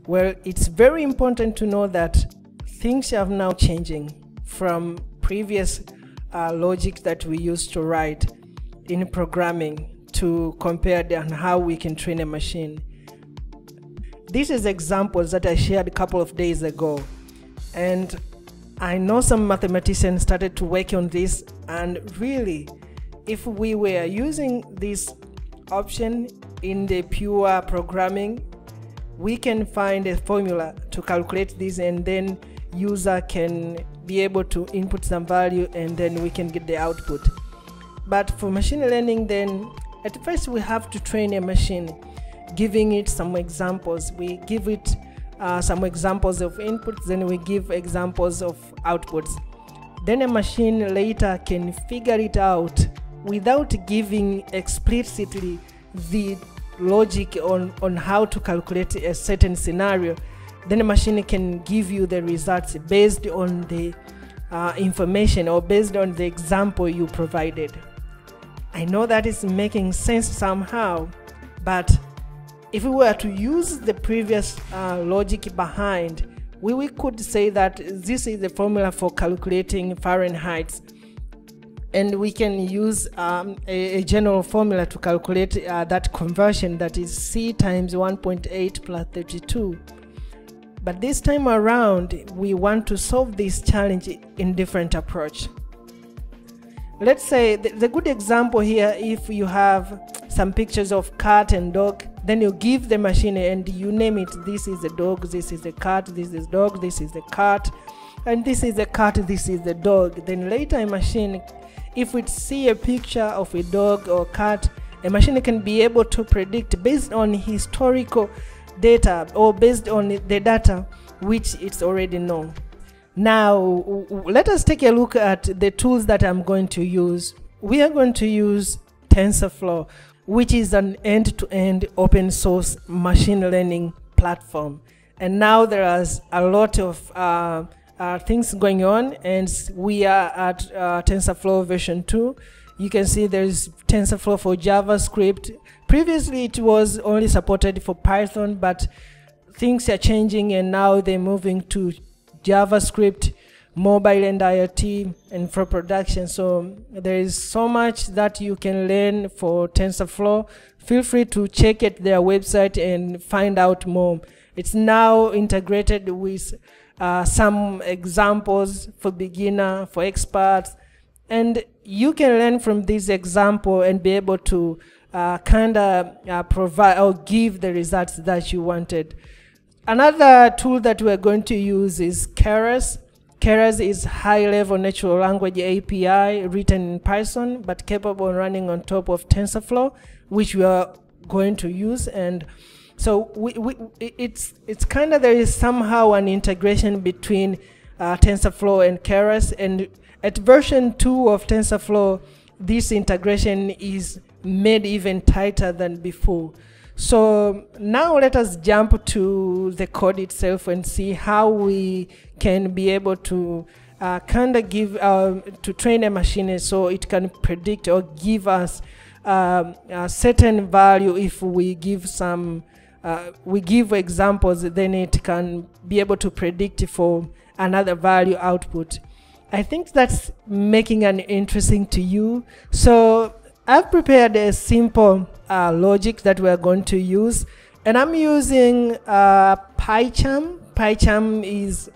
Well, it's very important to know that things are now changing from previous logic that we used to write in programming to compare on how we can train a machine. This is examples that I shared a couple of days ago, and I know some mathematicians started to work on this, and really, if we were using this option in the pure programming, we can find a formula to calculate this, and then user can be able to input some value, and then we can get the output. But for machine learning, then at first we have to train a machine, giving it some examples. We give it some examples of inputs, then we give examples of outputs. Then a machine later can figure it out without giving explicitly the logic on how to calculate a certain scenario. Then a machine can give you the results based on the information or based on the example you provided. I know that is making sense somehow, but if we were to use the previous logic behind, we could say that this is the formula for calculating Fahrenheit, and we can use a general formula to calculate that conversion, that is C times 1.8 plus 32. But this time around, we want to solve this challenge in different approach. Let's say the good example here, if you have some pictures of cat and dog, then you give the machine and you name it. This is the dog, this is the cat, this is dog, this is the cat, and this is the cat, this is the dog. Then later a machine, if it see a picture of a dog or cat, a machine can be able to predict based on historical data or based on the data which it's already known. Now let us take a look at the tools that I'm going to use. We are going to use TensorFlow, which is an end-to-end open source machine learning platform. And now there is a lot of things going on, and we are at TensorFlow version 2. You can see there is TensorFlow for JavaScript. Previously it was only supported for Python, but things are changing and now they're moving to JavaScript, mobile and IoT, and for production. So there is so much that you can learn for TensorFlow. Feel free to check at their website and find out more. It's now integrated with some examples for beginner, for experts, and you can learn from this example and be able to provide or give the results that you wanted. Another tool that we're going to use is Keras. Keras is high-level natural language API written in Python, but capable of running on top of TensorFlow, which we are going to use. And so it's kind of, there is somehow an integration between TensorFlow and Keras. And at version 2 of TensorFlow, this integration is made even tighter than before. So now let us jump to the code itself and see how we can be able to kind of give to train a machine so it can predict or give us a certain value. If we give some we give examples, then it can be able to predict for another value output. I think that's making an interesting to you. So I've prepared a simple logic that we're going to use, and I'm using PyCharm. PyCharm is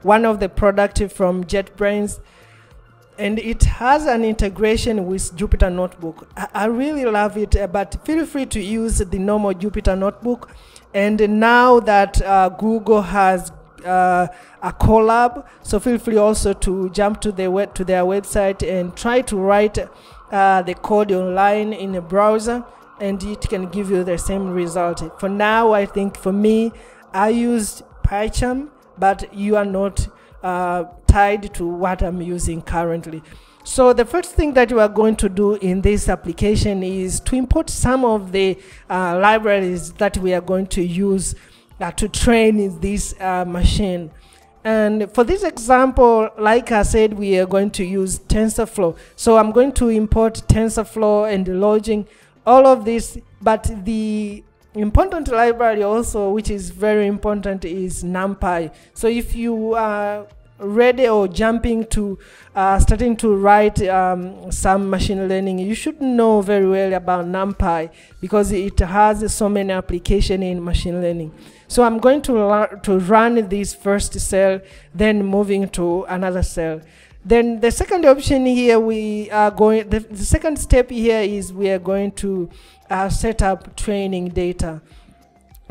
one of the products from JetBrains, and it has an integration with Jupyter Notebook. I really love it, but feel free to use the normal Jupyter Notebook. And now that Google has a collab, so feel free also to jump to their website and try to write the code online in a browser, and it can give you the same result. For now, I think for me, I used PyCharm, but you are not tied to what I'm using currently. So the first thing that we are going to do in this application is to import some of the libraries that we are going to use to train this machine. And for this example, like I said, we are going to use TensorFlow. So I'm going to import TensorFlow and login, all of this, but the important library also, which is very important, is NumPy. So if you are ready or jumping to starting to write some machine learning, you should know very well about NumPy, because it has so many applications in machine learning. So I'm going to run this first cell, then moving to another cell. Then the second option here, we are going, the second step here is we are going to set up training data.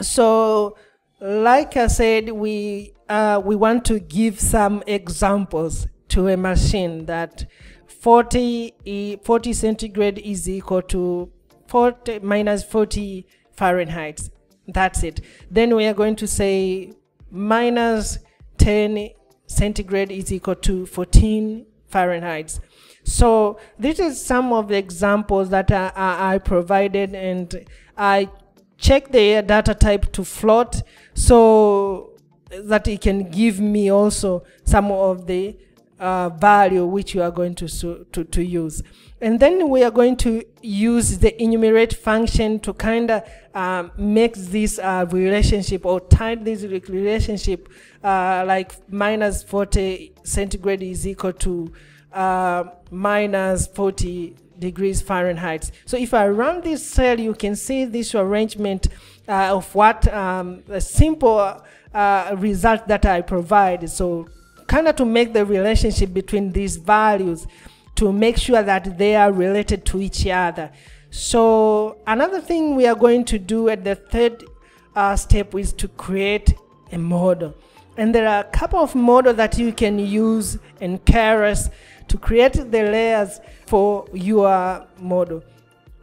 So like I said, we want to give some examples to a machine that 40 centigrade is equal to 40 minus 40 Fahrenheit. That's it. Then we are going to say minus 10 centigrade is equal to 14 Fahrenheit. So this is some of the examples that I provided, and I check the data type to float so that it can give me also some of the value which you are going to use. And then we are going to use the enumerate function to kind of make this relationship, or tie this relationship, like minus 40 centigrade is equal to minus 40 degrees Fahrenheit. So if I run this cell, you can see this arrangement of what a simple result that I provide. So kind of to make the relationship between these values, to make sure that they are related to each other. So another thing we are going to do at the third step is to create a model. And there are a couple of models that you can use in Keras to create the layers for your model.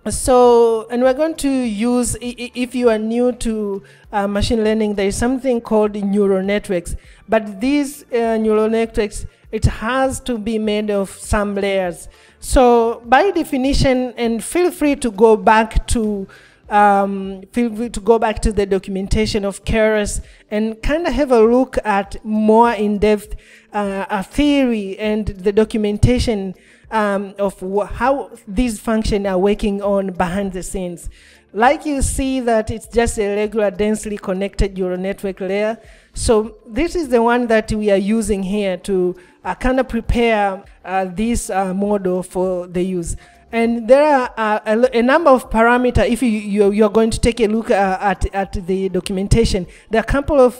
So, and we're going to use, if you are new to machine learning, there is something called neural networks. But these neural networks, it has to be made of some layers. So by definition, and feel free to go back to the documentation of Keras and kind of have a look at more in-depth theory and the documentation of how these functions are working on behind the scenes. Like you see that it's just a regular densely connected neural network layer. So this is the one that we are using here to kind of prepare this model for the use. And there are a number of parameters. If you're going to take a look at the documentation, there are a couple of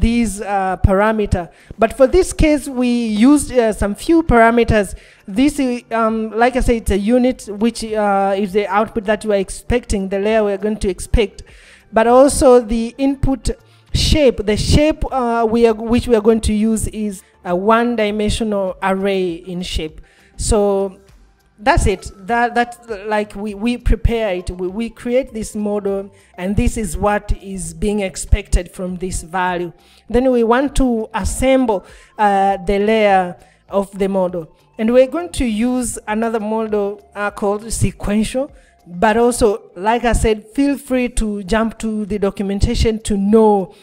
these parameters. But for this case, we used some few parameters. This, like I said, it's a unit, which is the output that we are expecting, the layer we're going to expect. But also the input shape. The shape which we are going to use is a one-dimensional array in shape. So that's it. That's like we prepare it. We create this model, and this is what is being expected from this value. Then we want to assemble the layer of the model. And we're going to use another model called sequential. But also, like I said, feel free to jump to the documentation to know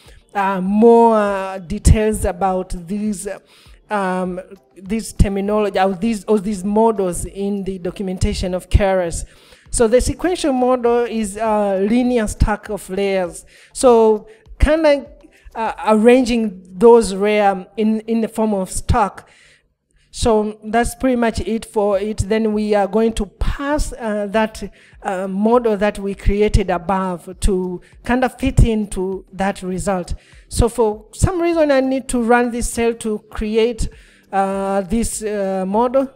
more details about these terminology, or these models in the documentation of Keras. So the sequential model is a linear stack of layers. So kind of arranging those layers in the form of stack. So that's pretty much it for it. Then we are going to pass that model that we created above to kind of fit into that result. So for some reason, I need to run this cell to create this model.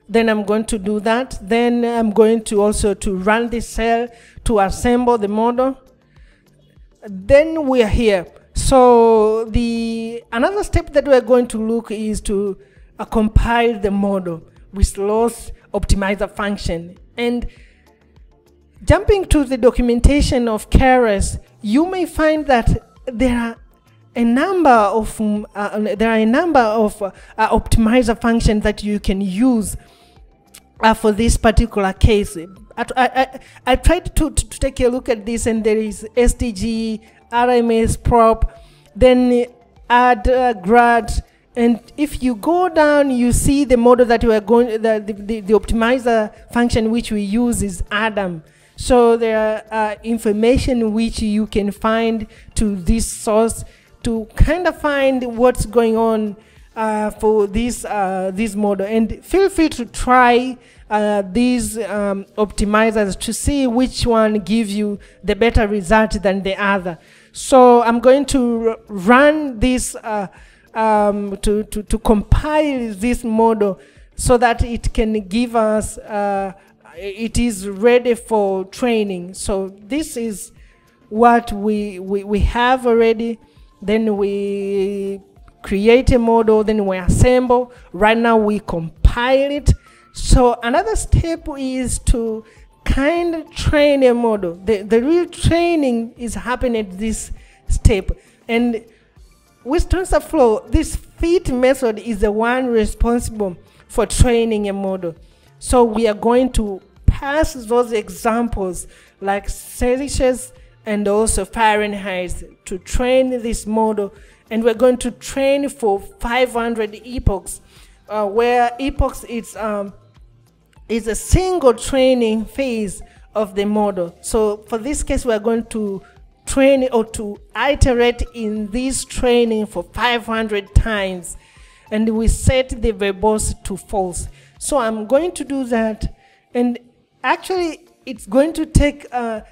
Then I'm going to do that. Then I'm going to also to run this cell to assemble the model. Then we are here. So another step that we're going to look is to compile the model with loss optimizer function. And jumping to the documentation of Keras, you may find that there are a number of optimizer functions that you can use for this particular case. I tried to take a look at this, and there is STG, RMS prop, then add grad. And if you go down, you see the model that we are going, the optimizer function which we use is Adam. So there are information which you can find to this source to kind of find what's going on for this model. And feel free to try these optimizers to see which one gives you the better result than the other. So I'm going to run this to compile this model so that it can give us, it is ready for training. So this is what we have already. Then we create a model, then we assemble. Right now we compile it. So another step is to kind of train a model. The real training is happening at this step. And with TensorFlow, this fit method is the one responsible for training a model. So we are going to pass those examples like Celsius and also Fahrenheit to train this model. And we're going to train for 500 epochs, where epochs is a single training phase of the model. So for this case, we're going to train or to iterate in this training for 500 times. And we set the verbose to false. So I'm going to do that. And actually, it's going to take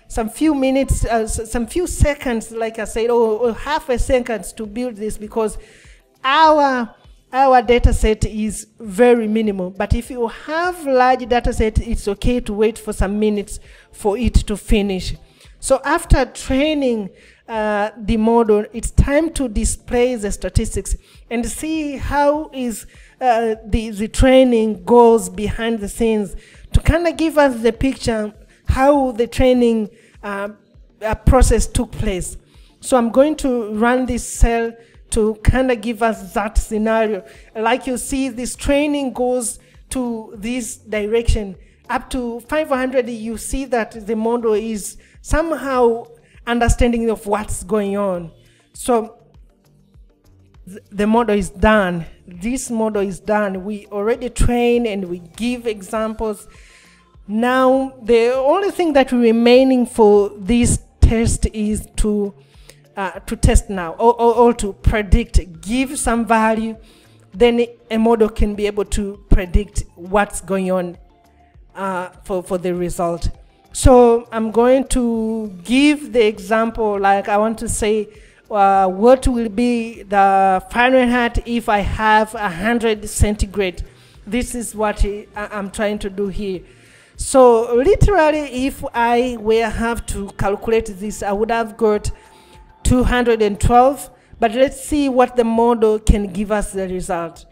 some few minutes, some few seconds, like I said, or half a second to build this, because our data set is very minimal. But if you have large data set, it's okay to wait for some minutes for it to finish. So after training the model, it's time to display the statistics and see how is the training goes behind the scenes to kind of give us the picture how the training process took place. So I'm going to run this cell to kind of give us that scenario. Like you see, this training goes to this direction. Up to 500, you see that the model is somehow understanding of what's going on. So the model is done. This model is done. We already train and we give examples. Now, the only thing that remaining for this test is to test now, or to predict, give some value, then a model can be able to predict what's going on for the result. So I'm going to give the example, like I want to say, what will be the Fahrenheit if I have 100 centigrade. This is what I'm trying to do here. So literally, if I were have to calculate this, I would have got 212, but let's see what the model can give us the result.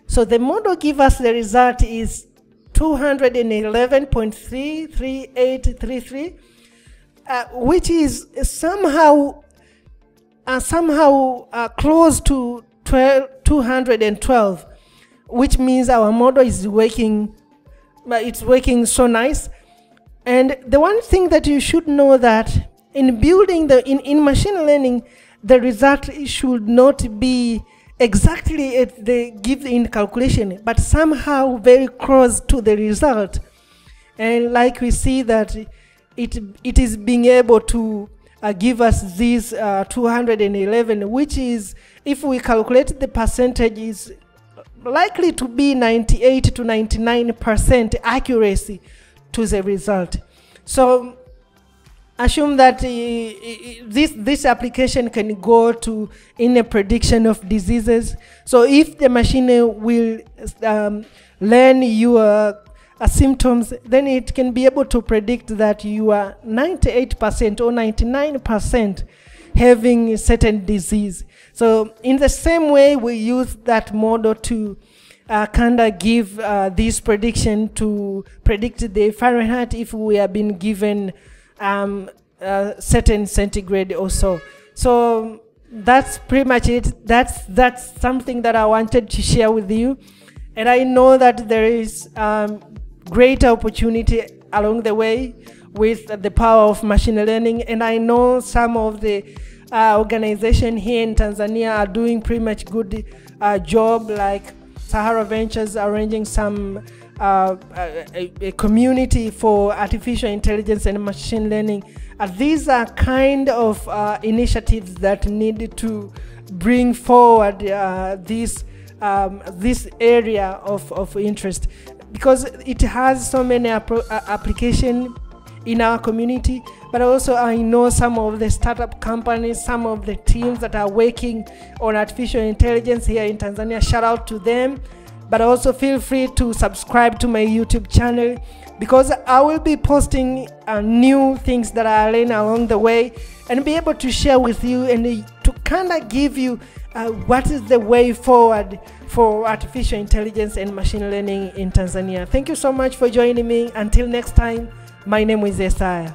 So the model give us the result is 211.33833, which is somehow close to 212, which means our model is working, but it's working so nice. And the one thing that you should know that in building in machine learning, the result should not be exactly at the given calculation, but somehow very close to the result. And like we see that it is being able to give us this 211, which is, if we calculate the percentage, is likely to be 98 to 99% accuracy to the result. So assume that this application can go to in a prediction of diseases. So if the machine will learn your symptoms, then it can be able to predict that you are 98% or 99% having a certain disease. So in the same way, we use that model to kind of give this prediction to predict the Fahrenheit if we have been given certain centigrade or so. So that's pretty much it. That's something that I wanted to share with you. And I know that there is great opportunity along the way with the power of machine learning. And I know some of the organizations here in Tanzania are doing pretty much good job, like Sahara Ventures arranging some a community for artificial intelligence and machine learning. These are kind of initiatives that need to bring forward this area of interest, because it has so many applications in our community. But also I know some of the startup companies, some of the teams that are working on artificial intelligence here in Tanzania. Shout out to them. But also feel free to subscribe to my YouTube channel, because I will be posting new things that I learn along the way, and be able to share with you and to kind of give you what is the way forward for artificial intelligence and machine learning in Tanzania. Thank you so much for joining me. Until next time, my name is Yesaya.